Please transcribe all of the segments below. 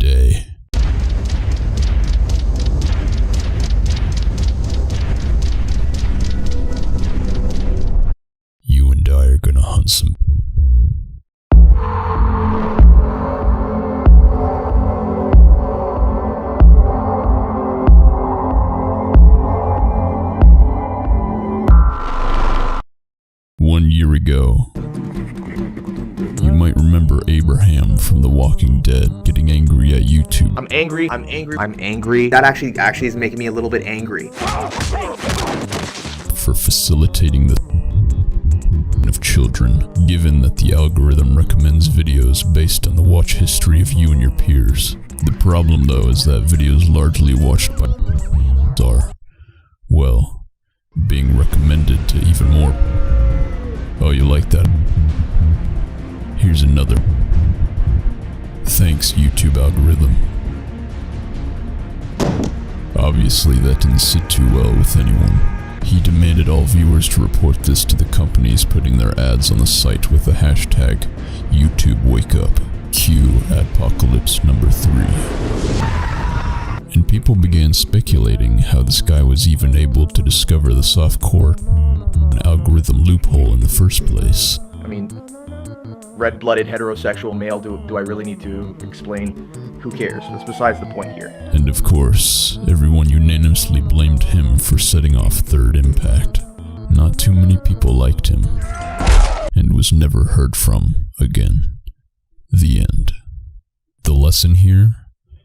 today. You and I are gonna hunt some. One year ago, you might remember Abraham from The Walking Dead getting angry at YouTube. I'm angry. That actually is making me a little bit angry. For facilitating the of children, given that the algorithm recommends videos based on the watch history of you and your peers. The problem though is that videos largely watched by are, well, being recommended to even more. Oh, you like that? Here's another. Thanks, YouTube algorithm. Obviously, that didn't sit too well with anyone. He demanded all viewers to report this to the companies putting their ads on the site with the hashtag YouTubeWakeUp. Q Apocalypse number 3. And people began speculating how this guy was even able to discover the softcore algorithm loophole in the first place. I mean, red-blooded heterosexual male, do I really need to explain? Who cares? That's besides the point here. And of course, everyone unanimously blamed him for setting off Third Impact. Not too many people liked him, and was never heard from again. The end. The lesson here?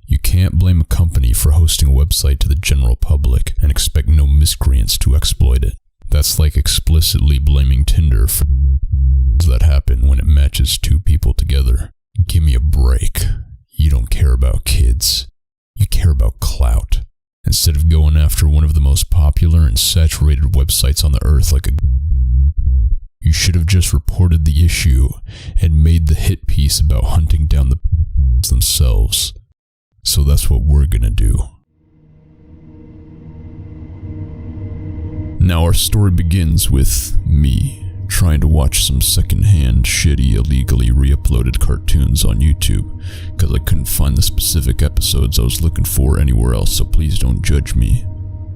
You can't blame a company for hosting a website to the general public and expect no miscreants to exploit it. That's like explicitly blaming Tinder for that happen when it matches two people together. Give me a break. You don't care about kids. You care about clout. Instead of going after one of the most popular and saturated websites on the earth like a... You should have just reported the issue and made the hit piece about hunting down the themselves. So that's what we're gonna do. Now our story begins with me trying to watch some secondhand, shitty, illegally re-uploaded cartoons on YouTube because I couldn't find the specific episodes I was looking for anywhere else, so please don't judge me.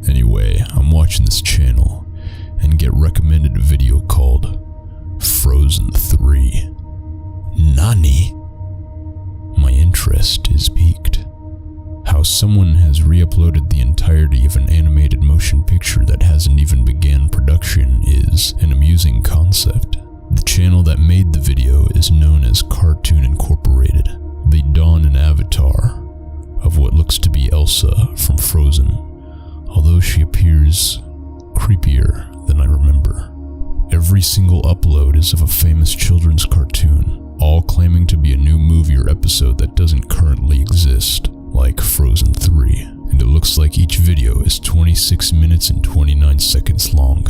Anyway, I'm watching this channel and get recommended a video called Frozen 3. Nani? My interest is piqued. How someone has re-uploaded the entirety of an animated motion picture that hasn't even began production is an amusing concept. The channel that made the video is known as Cartoon Incorporated. They don an avatar of what looks to be Elsa from Frozen, although she appears creepier than I remember. Every single upload is of a famous children's cartoon, all claiming to be a new movie or episode that doesn't currently exist, like Frozen 3, and it looks like each video is 26 minutes and 29 seconds long.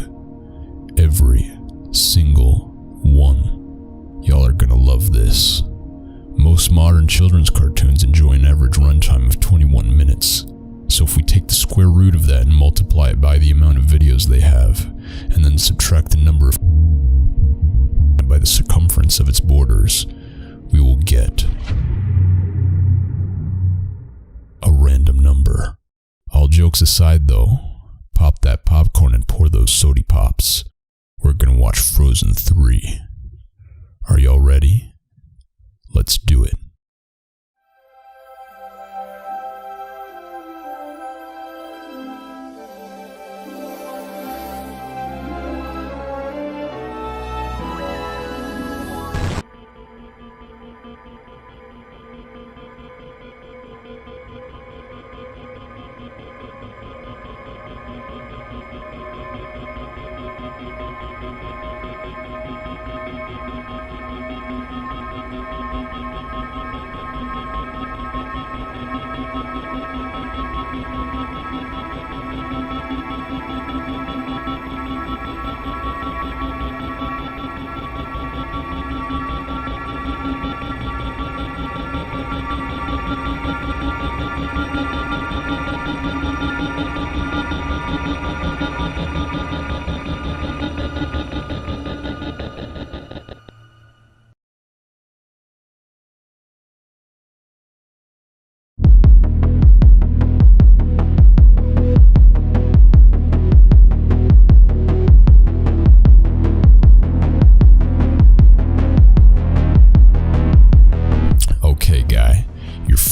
Every single one. Y'all are gonna love this. Most modern children's cartoons enjoy an average runtime of 21 minutes. So if we take the square root of that and multiply it by the amount of videos they have, and then subtract the number of by the circumference of its borders, we will get a random number. All jokes aside though, pop that popcorn and pour those sody pops. We're gonna watch Frozen 3. Are y'all ready? Let's do it.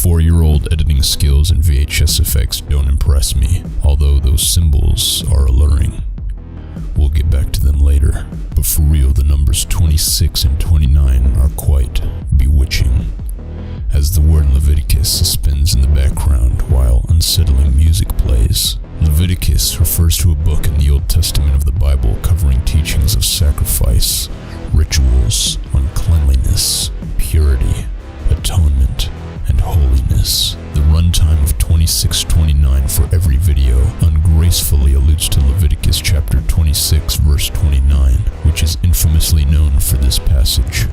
4-year-old editing skills and VHS effects don't impress me, although those symbols are alluring. We'll get back to them later, but for real, the numbers 26 and 29 are quite bewitching, as the word Leviticus suspends in the background while unsettling music plays. Leviticus refers to a book in the Old Testament of the Bible covering teachings of sacrifice, rituals, uncleanliness, purity, atonement, and holiness. The runtime of 26:29 for every video ungracefully alludes to Leviticus chapter 26 verse 29, which is infamously known for this passage.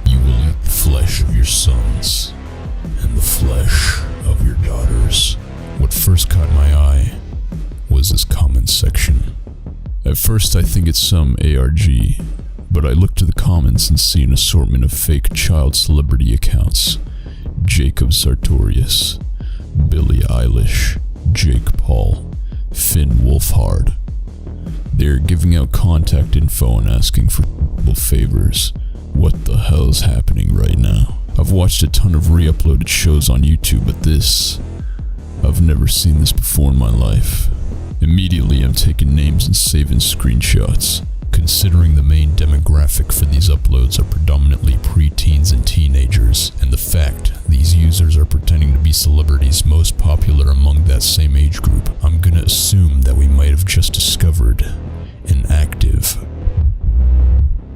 You will eat the flesh of your sons and the flesh of your daughters. What first caught my eye was this comment section. At first I think it's some ARG, but I look to the comments and see an assortment of fake child celebrity accounts. Jacob Sartorius, Billie Eilish, Jake Paul, Finn Wolfhard. They're giving out contact info and asking for favors. What the hell's happening right now? I've watched a ton of re-uploaded shows on YouTube, but I've never seen this before in my life. Immediately I'm taking names and saving screenshots. Considering the main demographic for these uploads are predominantly preteens and teenagers, and the fact these users are pretending to be celebrities most popular among that same age group, I'm gonna assume that we might have just discovered an active.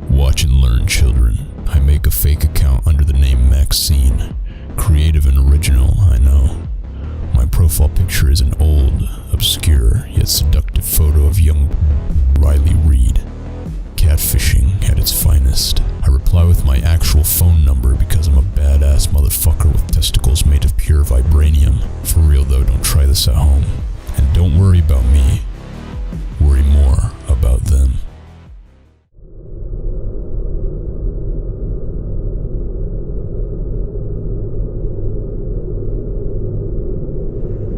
Watch and learn, children. I make a fake account under the name Maxine. Creative and original, I know. My profile picture is an old, obscure, yet seductive photo of young Riley Reid. Catfishing at its finest. I reply with my actual phone number because I'm a badass motherfucker with testicles made of pure vibranium. For real though, don't try this at home. And don't worry about me. Worry more about them.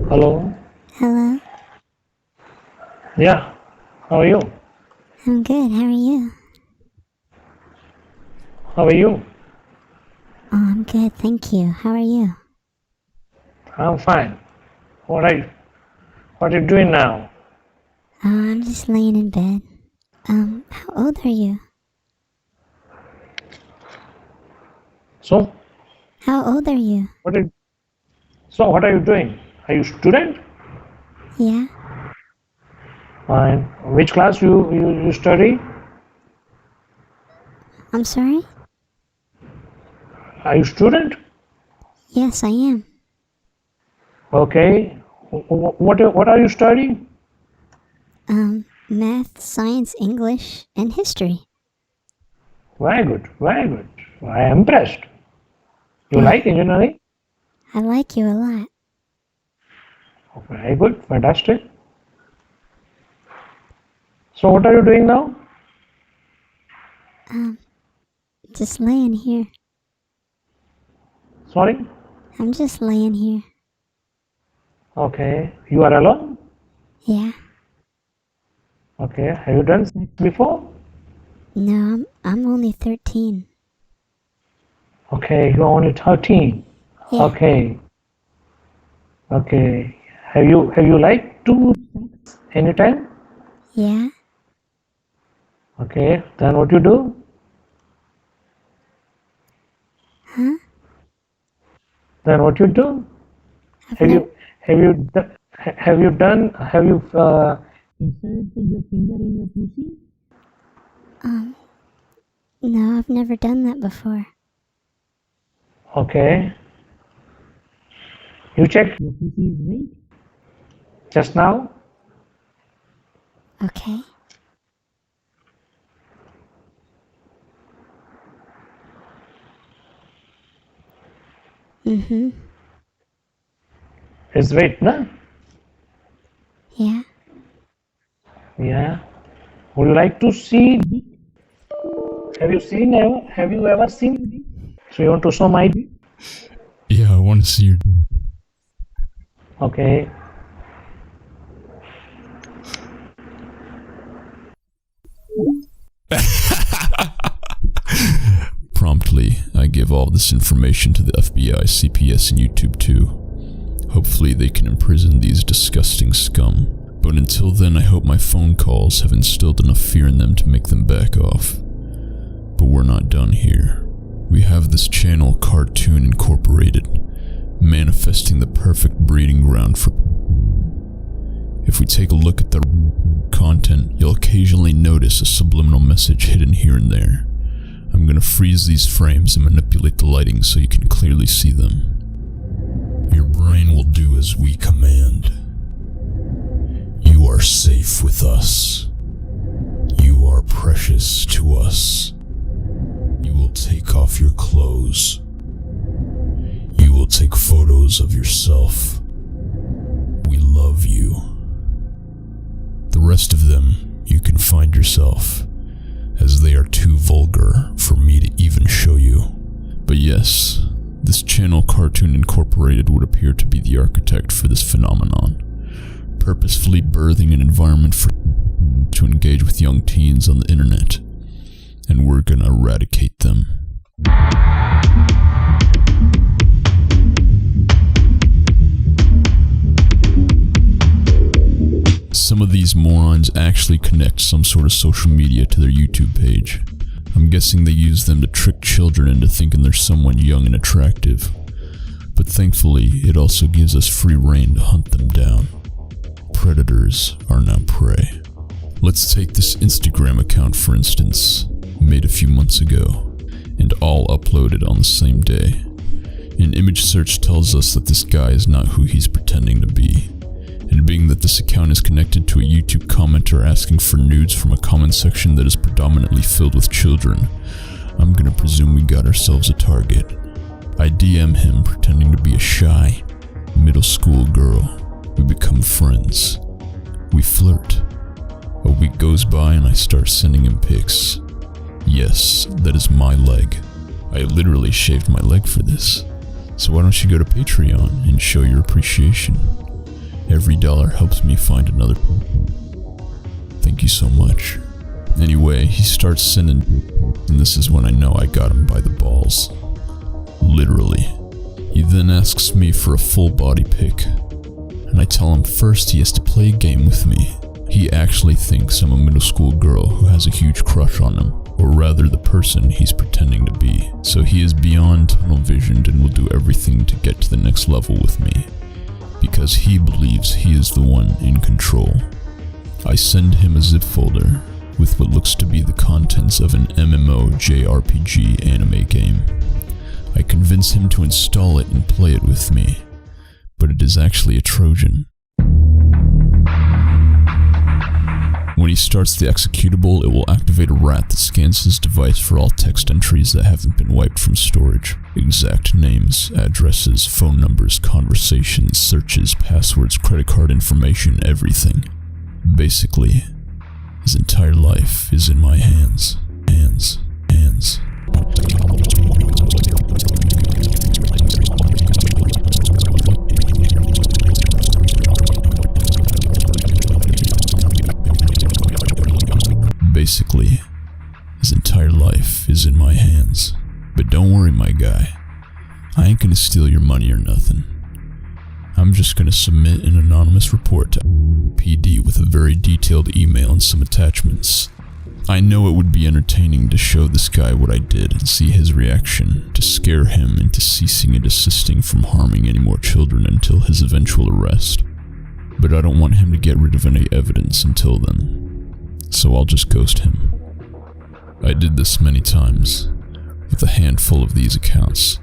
Hello? Hello? Yeah, how are you? I'm good, how are you? How are you? Oh, I'm good, thank you. How are you? I'm fine. What are you doing now? I'm just laying in bed. How old are you? So, How old are you? what are you doing? Are you student? Yeah? Fine. Which class you study? I'm sorry? Are you student? Yes, I am. Okay. What are you studying? Math, science, English, and history. Very good, very good. I am impressed. You like engineering? I like you a lot. Very good, fantastic. So what are you doing now? Just laying here. Sorry? I'm just laying here. Okay. You are alone? Yeah? Okay. Have you done sex before? No, I'm only 13. Okay, you're only 13. Yeah. Okay. Okay. Have you liked to sex anytime? Yeah? Okay. Then what you do? Huh? Then what you do? I've Have never- you have you do- have you done have you inserted your finger in your pussy? No, I've never done that before. Okay. You checked your pussy's weight just now? Okay. Mm-hmm. His weight, no? Yeah? Yeah. Would you like to see dick? Have you ever seen dick? So you want to show my dick? Yeah, I want to see your... Okay. Promptly, I give all this information to the FBI, CPS, and YouTube too. Hopefully they can imprison these disgusting scum. But until then, I hope my phone calls have instilled enough fear in them to make them back off. But we're not done here. We have this channel, Cartoon Incorporated, manifesting the perfect breeding ground for... If we take a look at the content, you'll occasionally notice a subliminal message hidden here and there. I'm gonna freeze these frames and manipulate the lighting so you can clearly see them. Your brain will do as we command. You are safe with us. You are precious to us. You will take off your clothes. You will take photos of yourself. We love you. The rest of them you can find yourself, as they are too vulgar for me to even show you. But yes, this channel, Cartoon Incorporated, would appear to be the architect for this phenomenon, purposefully birthing an environment for to engage with young teens on the internet, and we're gonna eradicate them. Some of these morons actually connect some sort of social media to their YouTube page. I'm guessing they use them to trick children into thinking they're someone young and attractive. But thankfully, it also gives us free rein to hunt them down. Predators are now prey. Let's take this Instagram account for instance, made a few months ago, and all uploaded on the same day. An image search tells us that this guy is not who he's pretending to be. And being that this account is connected to a YouTube commenter asking for nudes from a comment section that is predominantly filled with children, I'm gonna presume we got ourselves a target. I DM him pretending to be a shy, middle school girl. We become friends. We flirt. A week goes by and I start sending him pics. Yes, that is my leg. I literally shaved my leg for this. So why don't you go to Patreon and show your appreciation? Every dollar helps me find another. Thank you so much. Anyway, he starts sending, and this is when I know I got him by the balls. Literally. He then asks me for a full body pic, and I tell him first he has to play a game with me. He actually thinks I'm a middle school girl who has a huge crush on him, or rather the person he's pretending to be. So he is beyond tunnel visioned and will do everything to get to the next level with me, because he believes he is the one in control. I send him a zip folder with what looks to be the contents of an MMO JRPG anime game. I convince him to install it and play it with me, but it is actually a Trojan. When he starts the executable, it will activate a rat that scans his device for all text entries that haven't been wiped from storage. Exact names, addresses, phone numbers, conversations, searches, passwords, credit card information, everything. Basically, his entire life is in my hands. Hands. Basically, his entire life is in my hands. But don't worry, my guy. I ain't gonna steal your money or nothing. I'm just gonna submit an anonymous report to PD with a very detailed email and some attachments. I know it would be entertaining to show this guy what I did and see his reaction, to scare him into ceasing and desisting from harming any more children until his eventual arrest. But I don't want him to get rid of any evidence until then. So I'll just ghost him. I did this many times, with a handful of these accounts.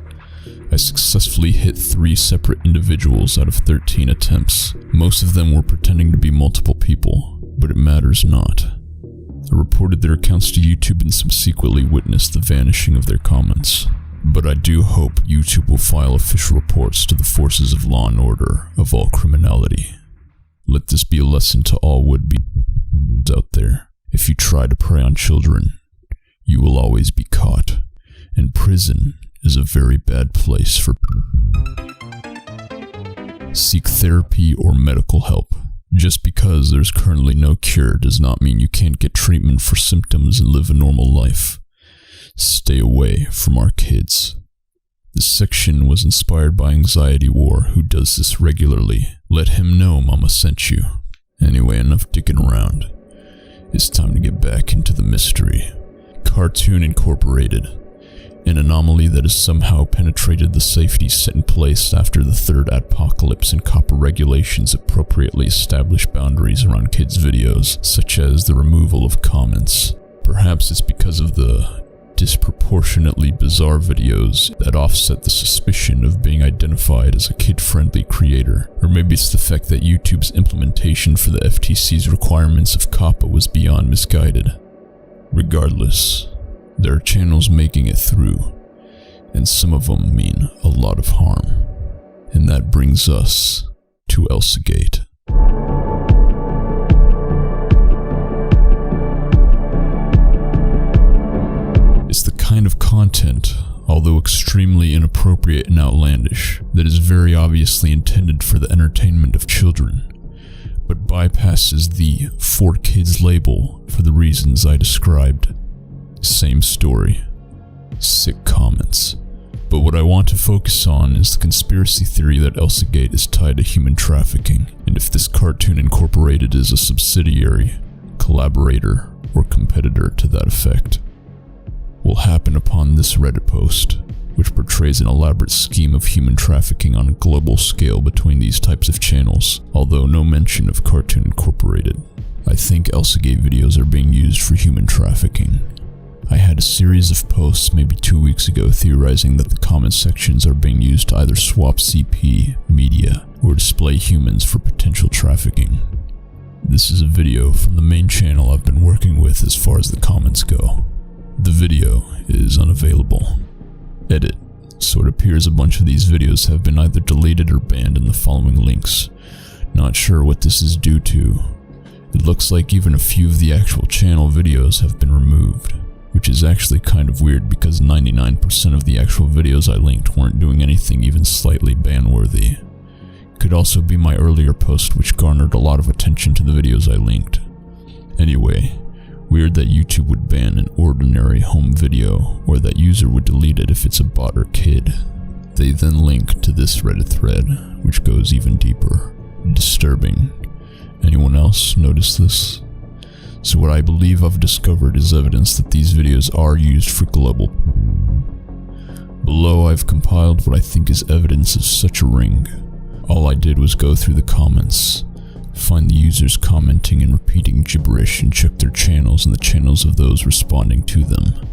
I successfully hit 3 separate individuals out of 13 attempts. Most of them were pretending to be multiple people, but it matters not. I reported their accounts to YouTube and subsequently witnessed the vanishing of their comments. But I do hope YouTube will file official reports to the forces of law and order of all criminality. Let this be a lesson to all would-be out there. If you try to prey on children, you will always be caught, and prison is a very bad place for. Seek therapy or medical help. Just because there's currently no cure does not mean you can't get treatment for symptoms and live a normal life. Stay away from our kids. This section was inspired by Anxiety War, who does this regularly. Let him know Mama sent you. Anyway, enough dicking around. It's time to get back into the mystery. Cartoon Incorporated. An anomaly that has somehow penetrated the safety set in place after the third apocalypse, and copper regulations appropriately establish boundaries around kids' videos, such as the removal of comments. Perhaps it's because of the disproportionately bizarre videos that offset the suspicion of being identified as a kid-friendly creator. Or maybe it's the fact that YouTube's implementation for the FTC's requirements of COPPA was beyond misguided. Regardless, there are channels making it through, and some of them mean a lot of harm. And that brings us to Elsagate. It's the kind of content, although extremely inappropriate and outlandish, that is very obviously intended for the entertainment of children, but bypasses the for kids label for the reasons I described. Same story. Sick comments. But what I want to focus on is the conspiracy theory that Elsagate is tied to human trafficking, and if this Cartoon Incorporated is a subsidiary, collaborator, or competitor to that effect. Will happen upon this Reddit post, which portrays an elaborate scheme of human trafficking on a global scale between these types of channels, although no mention of Cartoon Incorporated. I think Elsagate videos are being used for human trafficking. I had a series of posts maybe 2 weeks ago theorizing that the comment sections are being used to either swap CP, media, or display humans for potential trafficking. This is a video from the main channel I've been working with as far as the comments go. The video is unavailable. Edit. So it appears a bunch of these videos have been either deleted or banned in the following links. Not sure what this is due to. It looks like even a few of the actual channel videos have been removed, which is actually kind of weird because 99% of the actual videos I linked weren't doing anything even slightly ban-worthy. Could also be my earlier post, which garnered a lot of attention to the videos I linked. Anyway, weird that YouTube would ban an ordinary home video, or that user would delete it if it's a bot or kid. They then link to this Reddit thread, which goes even deeper. Disturbing. Anyone else notice this? So what I believe I've discovered is evidence that these videos are used for global. Below I've compiled what I think is evidence of such a ring. All I did was go through the comments, find the users commenting and repeating gibberish, and check their channels and the channels of those responding to them.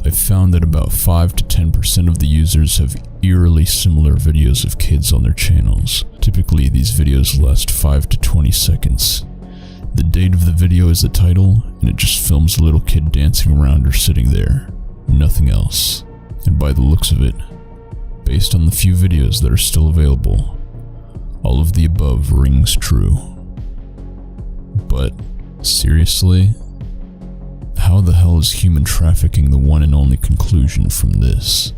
I've found that about 5 to 10% of the users have eerily similar videos of kids on their channels. Typically these videos last 5 to 20 seconds. The date of the video is the title, and it just films a little kid dancing around or sitting there. Nothing else. And by the looks of it, based on the few videos that are still available, all of the above rings true. But, seriously? How the hell is human trafficking the one and only conclusion from this?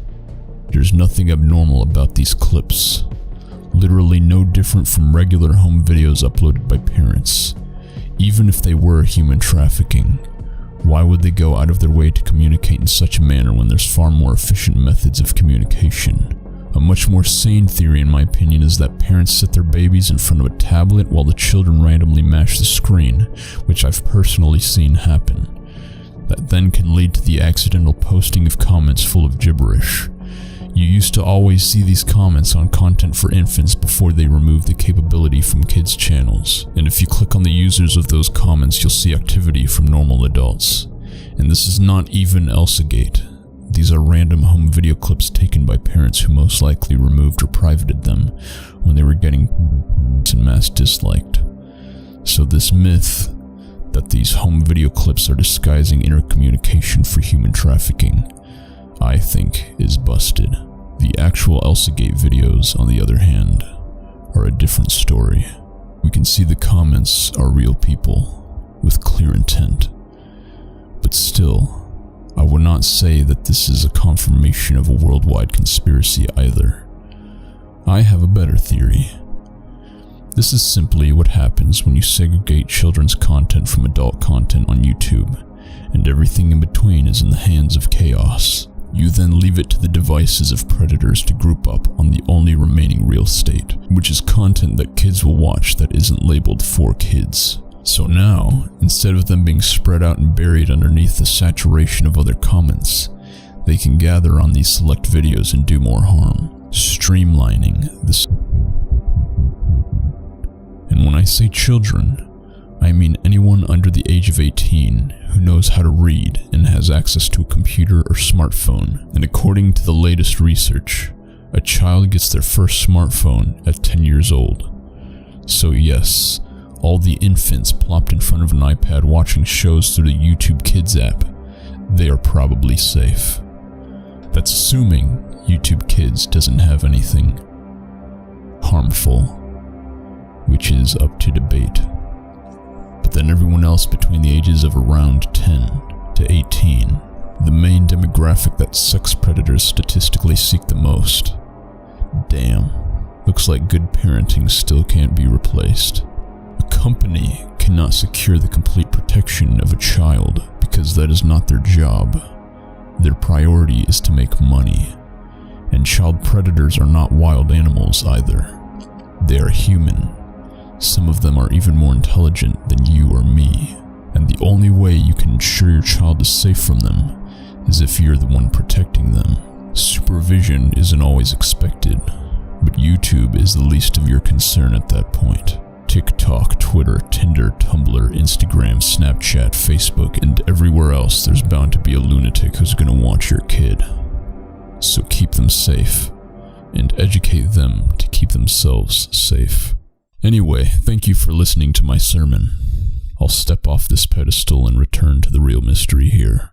There's nothing abnormal about these clips. Literally no different from regular home videos uploaded by parents. Even if they were human trafficking, why would they go out of their way to communicate in such a manner when there's far more efficient methods of communication? A much more sane theory in my opinion is that parents sit their babies in front of a tablet while the children randomly mash the screen, which I've personally seen happen. That then can lead to the accidental posting of comments full of gibberish. You used to always see these comments on content for infants before they removed the capability from kids' channels. And if you click on the users of those comments, you'll see activity from normal adults. And this is not even Elsagate. These are random home video clips taken by parents who most likely removed or privated them when they were getting and mass disliked. So this myth that these home video clips are disguising intercommunication for human trafficking, I think, is busted. The actual Elsagate videos, on the other hand, are a different story. We can see the comments are real people with clear intent. But still, I would not say that this is a confirmation of a worldwide conspiracy either. I have a better theory. This is simply what happens when you segregate children's content from adult content on YouTube, and everything in between is in the hands of chaos. You then leave it to the devices of predators to group up on the only remaining real state, which is content that kids will watch that isn't labeled for kids. So now, instead of them being spread out and buried underneath the saturation of other comments, they can gather on these select videos and do more harm, streamlining this. And when I say children, I mean anyone under the age of 18 who knows how to read and has access to a computer or smartphone. And according to the latest research, a child gets their first smartphone at 10 years old. So yes, all the infants plopped in front of an iPad watching shows through the YouTube Kids app, they are probably safe. That's assuming YouTube Kids doesn't have anything harmful, which is up to debate. But then everyone else between the ages of around 10 to 18, the main demographic that sex predators statistically seek the most. Damn, looks like good parenting still can't be replaced. A company cannot secure the complete protection of a child because that is not their job. Their priority is to make money. And child predators are not wild animals either. They are human. Some of them are even more intelligent than you or me. And the only way you can ensure your child is safe from them is if you're the one protecting them. Supervision isn't always expected, but YouTube is the least of your concern at that point. TikTok, Twitter, Tinder, Tumblr, Instagram, Snapchat, Facebook, and everywhere else there's bound to be a lunatic who's gonna watch your kid. So keep them safe, and educate them to keep themselves safe. Anyway, thank you for listening to my sermon. I'll step off this pedestal and return to the real mystery here.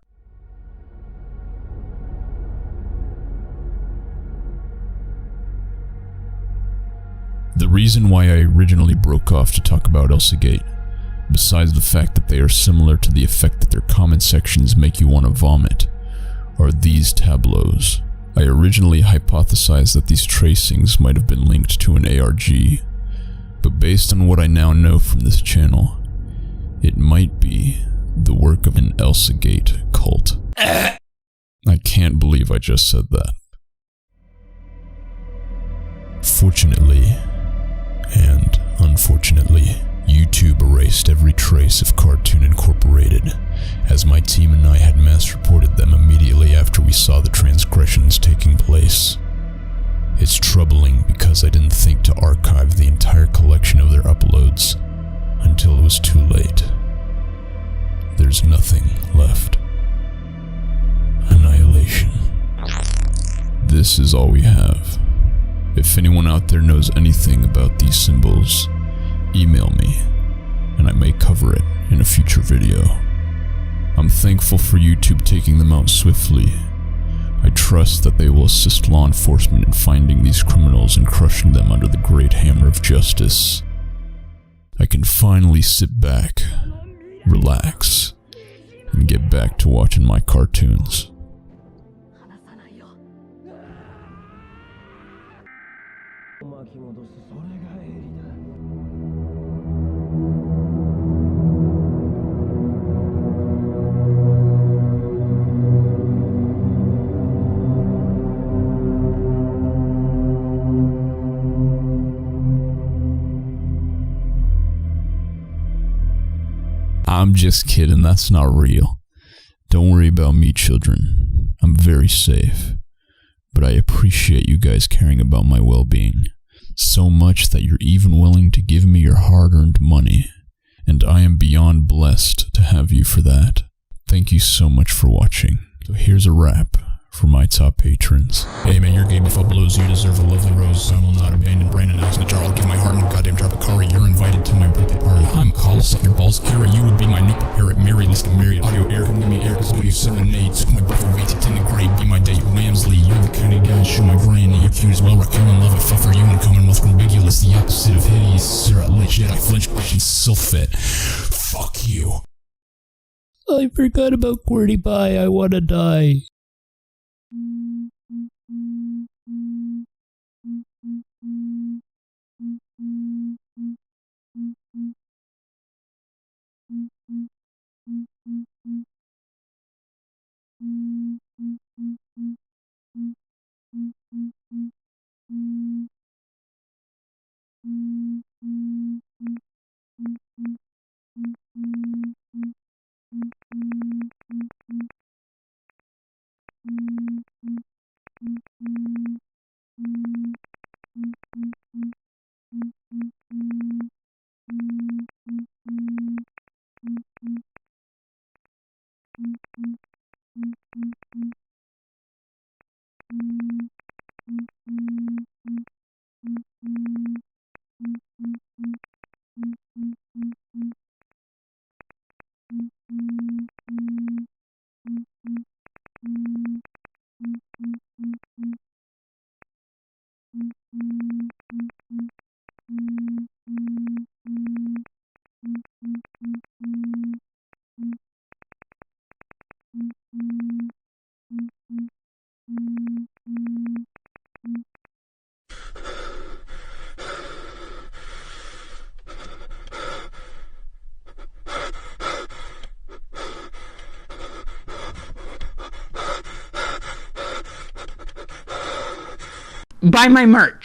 The reason why I originally broke off to talk about Elsagate, besides the fact that they are similar to the effect that their comment sections make you want to vomit, are these tableaus. I originally hypothesized that these tracings might have been linked to an ARG, but based on what I now know from this channel, it might be the work of an Elsagate cult. I can't believe I just said that. Fortunately, and unfortunately, YouTube erased every trace of Cartoon Incorporated, as my team and I had mass reported them immediately after we saw the transgressions taking place. It's troubling because I didn't think to archive the entire collection of their uploads until it was too late. There's nothing left. Annihilation. This is all we have. If anyone out there knows anything about these symbols, email me, and I may cover it in a future video. I'm thankful for YouTube taking them out swiftly. I trust that they will assist law enforcement in finding these criminals and crushing them under the great hammer of justice. I can finally sit back, relax, and get back to watching my cartoons. I'm just kidding, that's not real. Don't worry about me, children. I'm very safe. But I appreciate you guys caring about my well-being. So much that you're even willing to give me your hard-earned money. And I am beyond blessed to have you for that. Thank you so much for watching. So here's a wrap for my top patrons. Hey man, you're gay before blows, you deserve a lovely rose. I will not abandon Brandon as the jar. I'll give my heart and goddamn drop a car. You're invited to my birthday party. I'm called suck your balls, Kira. You would be my new parrot, Mary, list of Mary. Audio air, come give me air, cause you serenade. Took my breath away to 10 the grave. Be my date, Wamsley. You're the kind of guy, show my granny. You're cute as well, Raquel and love it. Fuck for you and Commonwealth Ridiculous. The opposite of hideous. Syrup, lit shit, I flinch, and Sylphet. Fuck you. I forgot about QWERTY Pie, I wanna die. Buy my merch.